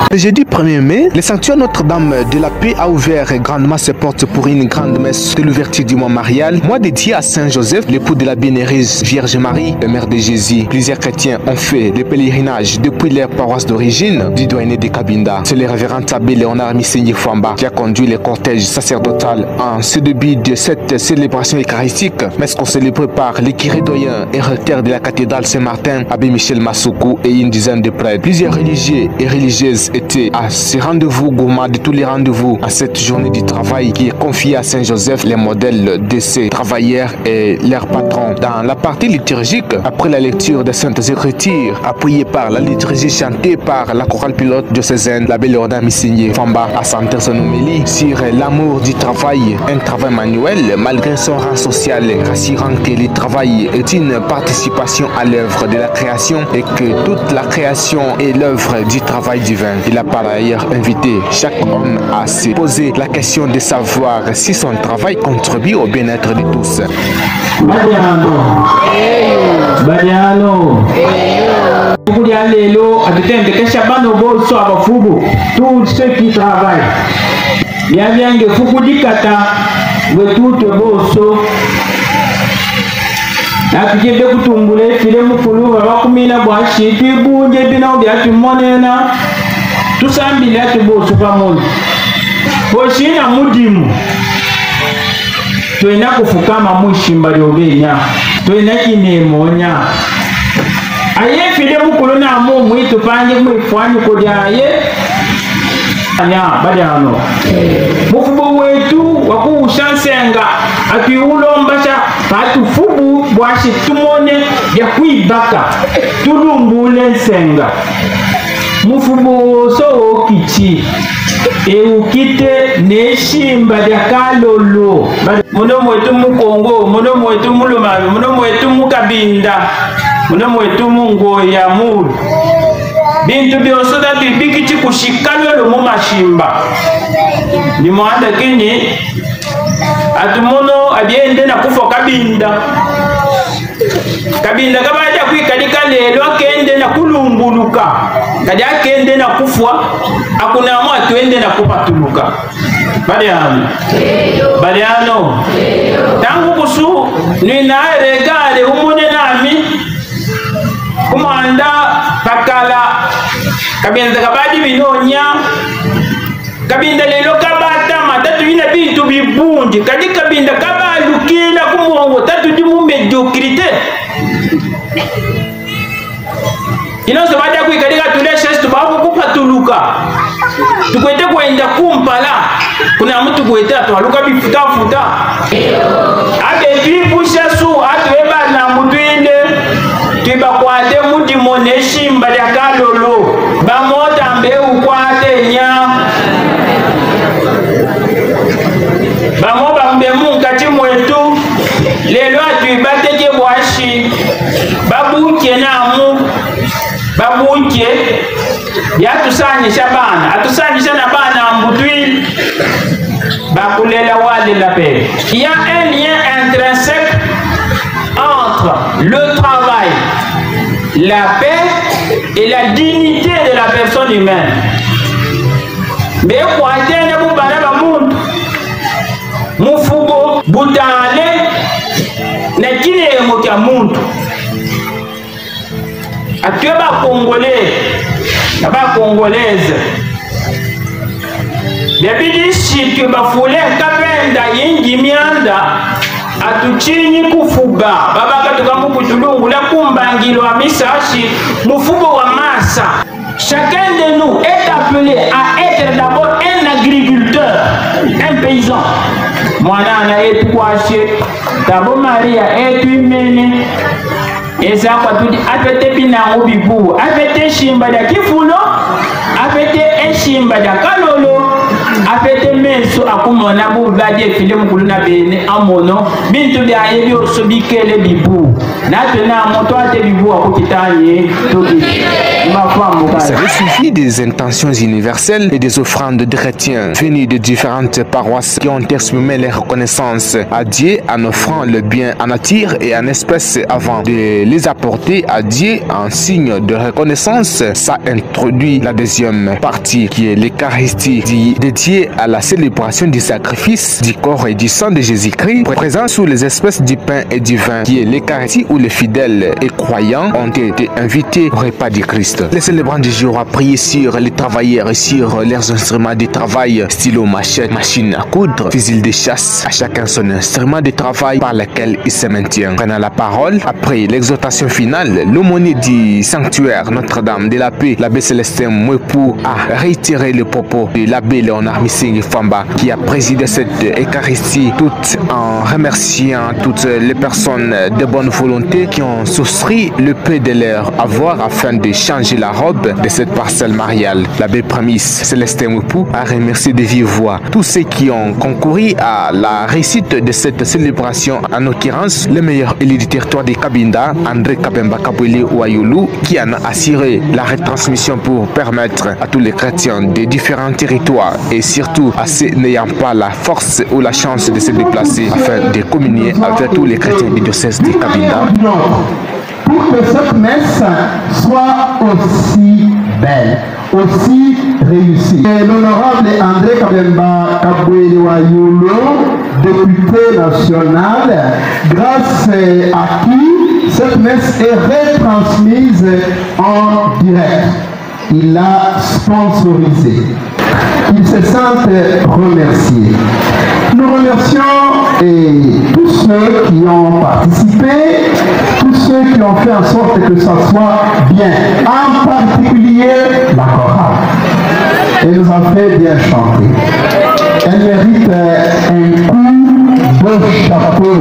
Le jeudi 1er mai, le sanctuaire Notre-Dame de la Paix a ouvert grandement ses portes pour une grande messe de l'ouverture du mois marial, mois dédié à Saint Joseph, l'époux de la bienheureuse Vierge Marie, le mère de Jésus. Plusieurs chrétiens ont fait le pèlerinage depuis leur paroisse d'origine du doyen de Kabinda. C'est le révérend abbé Léonard Missigny Famba qui a conduit le cortège sacerdotal en ce début de cette célébration eucharistique, messe qu'on célèbre par le curé doyen et recteur de la cathédrale Saint-Martin, abbé Michel Massoukou, et une dizaine de prêtres. Plusieurs religieux et religieuses étaient à ce rendez-vous gourmand de tous les rendez-vous à cette journée du travail qui est confiée à Saint Joseph, les modèles de ces travailleurs et leurs patrons. Dans la partie liturgique, après la lecture des Saintes Écritures, appuyée par la liturgie chantée par la chorale pilote diocésaine, l'abbé Léonard Missigny Famba a centré son homélie sur l'amour du travail, un travail manuel malgré son rang social, rassurant que le travail est une participation à l'œuvre de la création et que toute la création est l'œuvre du travail divin. Il a par ailleurs invité chaque homme à se poser la question de savoir si son travail contribue au bien-être de tous. Tous ceux qui travaillent. Bien que Fukudikata, vous tout bosso. Apike de kutumbule file mukulu wakumina bwashi tibunje bino byatu monena tusambile atu bosso pamoja boshina mudimu twena kufukama mushimba lyobenya twena kinemonya aye file mukulu na mu mwitu panje mwifwanyi kodyaye anya badano mufubo wetu wakuushansenga atiulombasha patufubu bwashi tumone ya kuibaka tulumbule nsenga mufubo so kichi eukite neshimba lya kalolo muno mwetu mukongo muno mwetu mulumabi muno mwetu mukabinda muno mwetu mungoya mulu bintu byose tatibikiti kushikalolo mu mashimba ni mwanda kini atumono abyende na kufa kabinda kabinda kabaja kwikalika lelo akende na kulumbuluka kadi akende na kufwa akuna mwa twende na kupatuluka baliano tangu kusu ni na regale umune nami kumanda pakala kabinda kabadi binonya kabinda lelo kabata matatu ina bintu bibunji kadi kabinda kabalukila kumongo tatu dimu mediocrité ino sabada kuikalika tulesha tubabu kupatuluka tukwete kwenda kumpala kuna mtu kwete atwaluka bifuta futa abe bibusha su atweba na mutwinde tiba kwate muti moneshimba lya kalolo bamota mbeu kwate nya bamoba mbemu kati mwetu lelo atwibateke bwashi babuke namu babuke yatusanyisha bana atusanyisha na bana mbutwili bakulela wale la paix. Il y a un lien intrinsèque entre le travail, la paix et la dignité de la personne humaine. Mais quoi atteindre vous parlez à monde mufugo butale na kile moja muntu atuba congolais na ba congolaise Bibidi shitu bafule kapenda yingi mianda atuchini kufuga baba katukamu kutulungu la kumbangilo wa misashi mufugo wa masa. Chacun de nous est appelé à être d'abord un agriculteur, un paysan. Mwana etu kwashe tabo Maria etu imene eza kwa tudi apete binango bibu apete shimba da kifulo apete eshimba da kalolo apete meso akumona bu badie file mukulu na bene amono bintu bya yebi osobikele bibu na tena moto ate bibu akukitanye tudi Il serait suivi des intentions universelles et des offrandes de chrétiens venus de différentes paroisses qui ont exprimé leur reconnaissance à Dieu en offrant le bien en nature et en espèces avant de les apporter à Dieu en signe de reconnaissance. Ça introduit la deuxième partie qui est l'Eucharistie dédiée à la célébration du sacrifice du corps et du sang de Jésus-Christ présent sous les espèces du pain et du vin qui est l'Eucharistie où les fidèles et croyants ont été invités au repas du Christ. Les célébrants du jour ont prié sur les travailleurs et sur leurs instruments de travail, stylo, machette, machine à coudre, fusil de chasse, à chacun son instrument de travail par lequel il se maintient. Prenant la parole, après l'exhortation finale, l'aumônier du sanctuaire Notre-Dame de la Paix, l'abbé Célestin Mouepou, a réitéré le propos de l'abbé Léonard Missing Famba qui a présidé cette Eucharistie tout en remerciant toutes les personnes de bonne volonté qui ont souscrit le peu de leur avoir afin de changer la robe de cette parcelle mariale. L'abbé Pramis Célestin Mouepou a remercié de vive voix tous ceux qui ont concouru à la réussite de cette célébration, en l'occurrence le meilleur élu du territoire de Cabinda, André Kabemba Kabwele Ouayoulou, qui en a assuré la retransmission pour permettre à tous les chrétiens des différents territoires et surtout à ceux n'ayant pas la force ou la chance de se déplacer afin de communier avec tous les chrétiens du diocèse de Cabinda. Pour que cette messe soit aussi belle, aussi réussie. L'honorable André Kabemba Kabwele Ouayoulou, député national, grâce à qui cette messe est retransmise en direct. Il l'a sponsorisé. Il se sent remercié. Nous remercions tous ceux qui ont participé, tous ceux qui ont fait en sorte que ça soit bien, en particulier la chorale. Elle nous a fait bien chanter. Elle mérite un coup de chapeau.